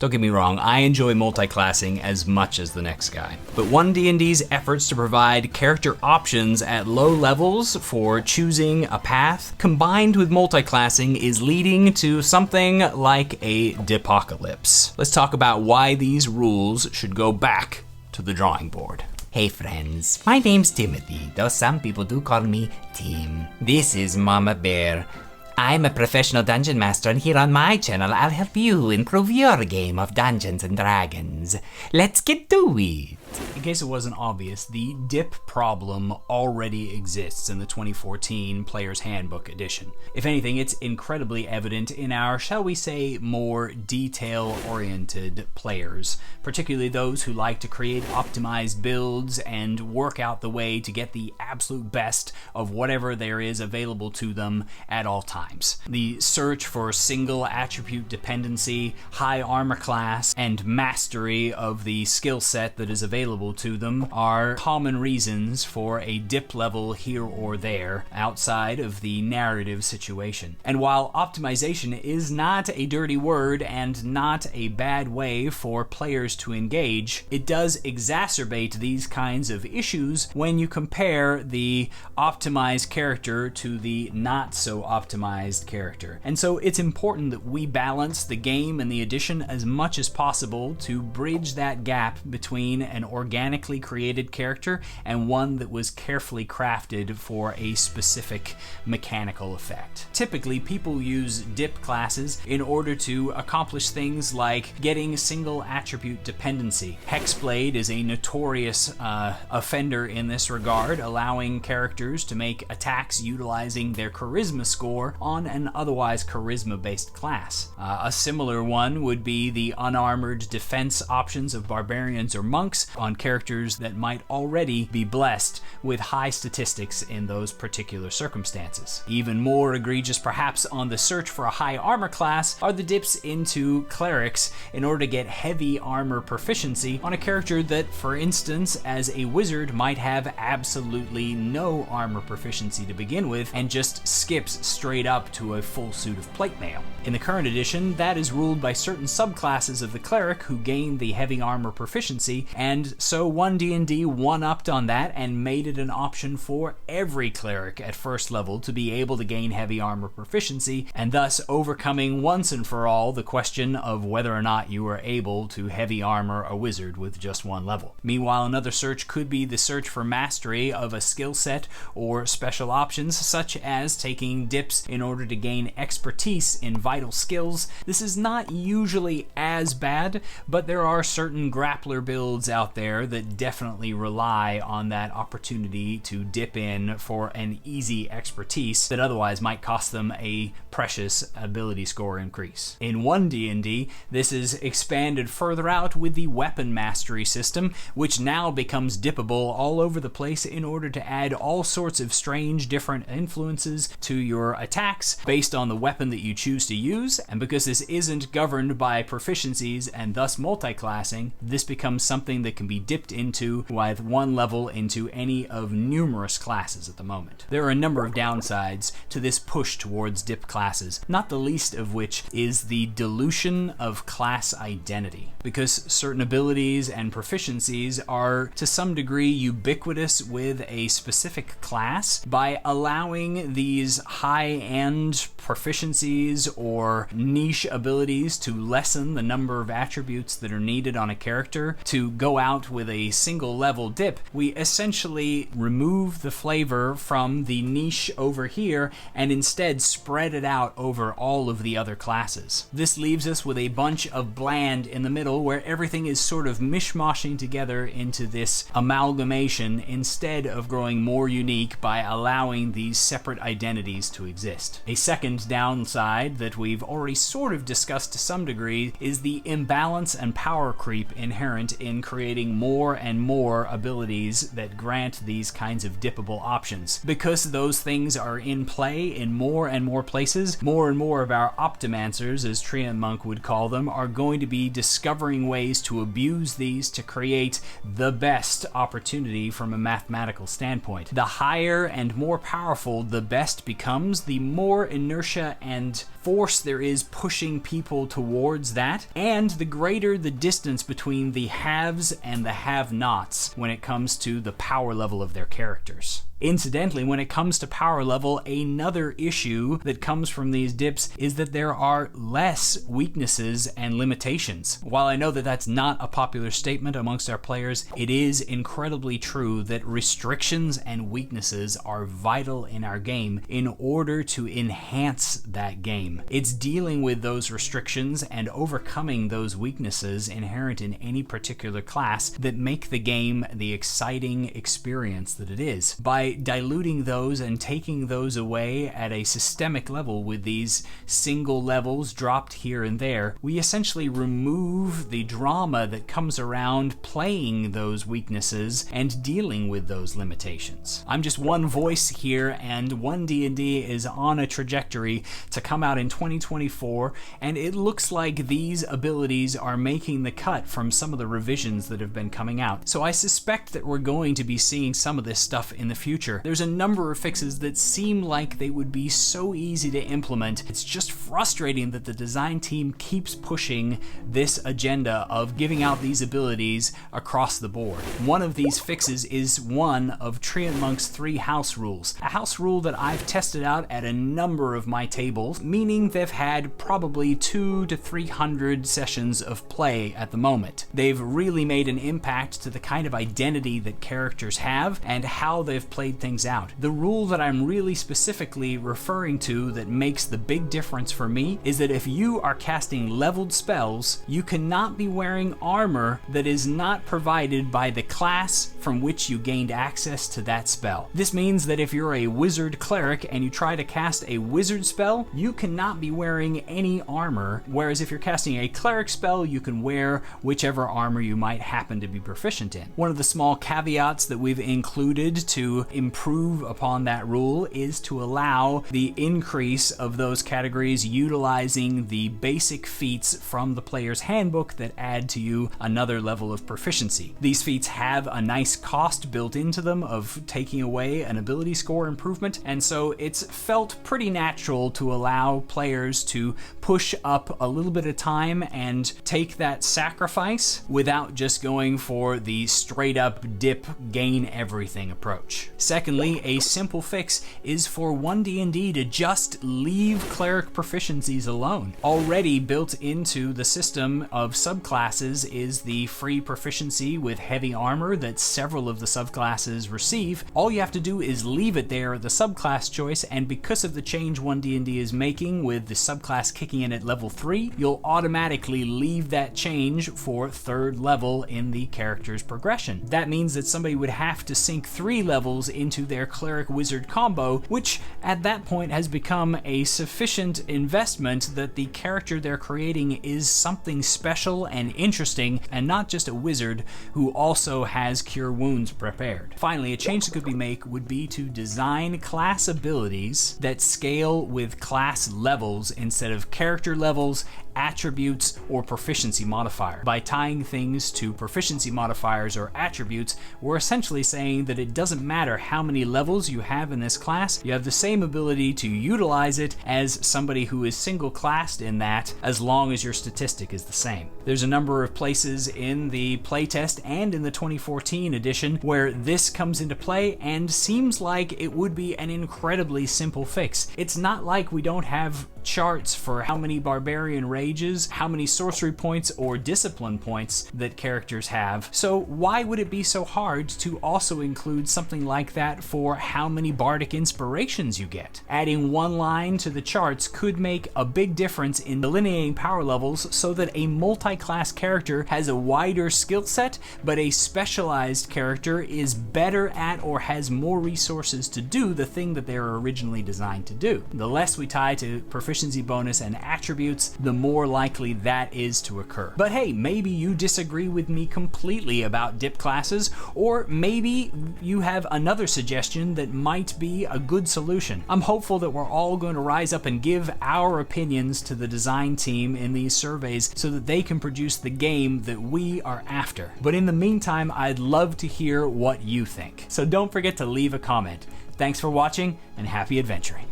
Don't get me wrong, I enjoy multi-classing as much as the next guy. But One D&D's efforts to provide character options at low levels for choosing a path, combined with multi-classing, is leading to something like a dipocalypse. Let's talk about why these rules should go back to the drawing board. Hey friends, my name's Timothy, though some people do call me Tim. This is Mama Bear. I'm a professional dungeon master, and here on my channel I'll help you improve your game of Dungeons and Dragons. Let's get to it! In case it wasn't obvious, the dip problem already exists in the 2014 Player's Handbook edition. If anything, it's incredibly evident in our, shall we say, more detail-oriented players, particularly those who like to create optimized builds and work out the way to get the absolute best of whatever there is available to them at all times. The search for single attribute dependency, high armor class, and mastery of the skill set that is available to them are common reasons for a dip level here or there outside of the narrative situation. And while optimization is not a dirty word and not a bad way for players to engage, it does exacerbate these kinds of issues when you compare the optimized character to the not so optimized character. And so it's important that we balance the game and the edition as much as possible to bridge that gap between an organically created character and one that was carefully crafted for a specific mechanical effect. Typically, people use dip classes in order to accomplish things like getting single attribute dependency. Hexblade is a notorious offender in this regard, allowing characters to make attacks utilizing their charisma score on an otherwise charisma-based class. A similar one would be the unarmored defense options of barbarians or monks on characters that might already be blessed with high statistics in those particular circumstances. Even more egregious, perhaps, on the search for a high armor class are the dips into Clerics in order to get heavy armor proficiency on a character that, for instance, as a wizard might have absolutely no armor proficiency to begin with and just skips straight up to a full suit of plate mail. In the current edition, that is ruled by certain subclasses of the cleric who gain the heavy armor proficiency, and so One D&D one-upped on that and made it an option for every cleric at first level to be able to gain heavy armor proficiency, and thus overcoming once and for all the question of whether or not you are able to heavy armor a wizard with just one level. Meanwhile, another search could be the search for mastery of a skill set or special options, such as taking dips in order to gain expertise in vital skills. This is not usually as bad, but there are certain grappler builds out there that definitely rely on that opportunity to dip in for an easy expertise that otherwise might cost them a precious ability score increase. In One D&D, this is expanded further out with the weapon mastery system, which now becomes dippable all over the place in order to add all sorts of strange different influences to your attacks based on the weapon that you choose to use. And because this isn't governed by proficiencies and thus multi-classing, this becomes something that can be dipped into with one level into any of numerous classes at the moment. There are a number of downsides to this push towards dip classes, not the least of which is the dilution of class identity, because certain abilities and proficiencies are to some degree ubiquitous with a specific class. By allowing these high-end proficiencies or niche abilities to lessen the number of attributes that are needed on a character to go out with a single level dip, we essentially remove the flavor from the niche over here and instead spread it out over all of the other classes. This leaves us with a bunch of bland in the middle where everything is sort of mishmashing together into this amalgamation instead of growing more unique by allowing these separate identities to exist. A second downside that we've already sort of discussed to some degree is the imbalance and power creep inherent in creating creating more and more abilities that grant these kinds of dippable options. Because those things are in play in more and more places, more and more of our optimancers, as Treant Monk would call them, are going to be discovering ways to abuse these to create the best opportunity from a mathematical standpoint. The higher and more powerful the best becomes, the more inertia and force there is pushing people towards that, and the greater the distance between the haves and the have-nots when it comes to the power level of their characters. Incidentally, when it comes to power level, another issue that comes from these dips is that there are less weaknesses and limitations. While I know that that's not a popular statement amongst our players, it is incredibly true that restrictions and weaknesses are vital in our game in order to enhance that game. It's dealing with those restrictions and overcoming those weaknesses inherent in any particular class that make the game the exciting experience that it is. By diluting those and taking those away at a systemic level with these single levels dropped here and there, we essentially remove the drama that comes around playing those weaknesses and dealing with those limitations. I'm just one voice here, and One D&D is on a trajectory to come out in 2024, and it looks like these abilities are making the cut from some of the revisions that have been coming out. So I suspect that we're going to be seeing some of this stuff in the future. There's a number of fixes that seem like they would be so easy to implement. It's just frustrating that the design team keeps pushing this agenda of giving out these abilities across the board. One of these fixes is one of Treant Monk's 3 house rules. A house rule that I've tested out at a number of my tables, meaning they've had probably 200 to 300 sessions of play at the moment. They've really made an impact to the kind of identity that characters have and how they've played things out. The rule that I'm really specifically referring to that makes the big difference for me is that if you are casting leveled spells, you cannot be wearing armor that is not provided by the class from which you gained access to that spell. This means that if you're a wizard cleric and you try to cast a wizard spell, you cannot be wearing any armor, whereas if you're casting a cleric spell, you can wear whichever armor you might happen to be proficient in. One of the small caveats that we've included to improve upon that rule is to allow the increase of those categories utilizing the basic feats from the player's handbook that add to you another level of proficiency. These feats have a nice cost built into them of taking away an ability score improvement, and so it's felt pretty natural to allow players to push up a little bit of time and take that sacrifice without just going for the straight up dip, gain everything approach. Secondly, a simple fix is for One D&D to just leave cleric proficiencies alone. Already built into the system of subclasses is the free proficiency with heavy armor that several of the subclasses receive. All you have to do is leave it there at the subclass choice, and because of the change One D&D is making with the subclass kicking in at level 3, you'll automatically leave that change for 3rd level in the character's progression. That means that somebody would have to sink 3 levels into their cleric wizard combo, which at that point has become a sufficient investment that the character they're creating is something special and interesting, and not just a wizard who also has cure wounds prepared. Finally, a change that could be made would be to design class abilities that scale with class levels instead of character levels, attributes, or proficiency modifier. By tying things to proficiency modifiers or attributes, we're essentially saying that it doesn't matter how many levels you have in this class, you have the same ability to utilize it as somebody who is single classed in that, as long as your statistic is the same. There's a number of places in the playtest and in the 2014 edition where this comes into play and seems like it would be an incredibly simple fix. It's not like we don't have charts for how many barbarian rages, how many sorcery points or discipline points that characters have. So why would it be so hard to also include something like that for how many bardic inspirations you get? Adding one line to the charts could make a big difference in delineating power levels so that a multi-class character has a wider skill set, but a specialized character is better at or has more resources to do the thing that they were originally designed to do. The less we tie to proficiency proficiency bonus and attributes, the more likely that is to occur. But hey, maybe you disagree with me completely about dip classes, or maybe you have another suggestion that might be a good solution. I'm hopeful that we're all going to rise up and give our opinions to the design team in these surveys so that they can produce the game that we are after. But in the meantime, I'd love to hear what you think. So don't forget to leave a comment. Thanks for watching and happy adventuring.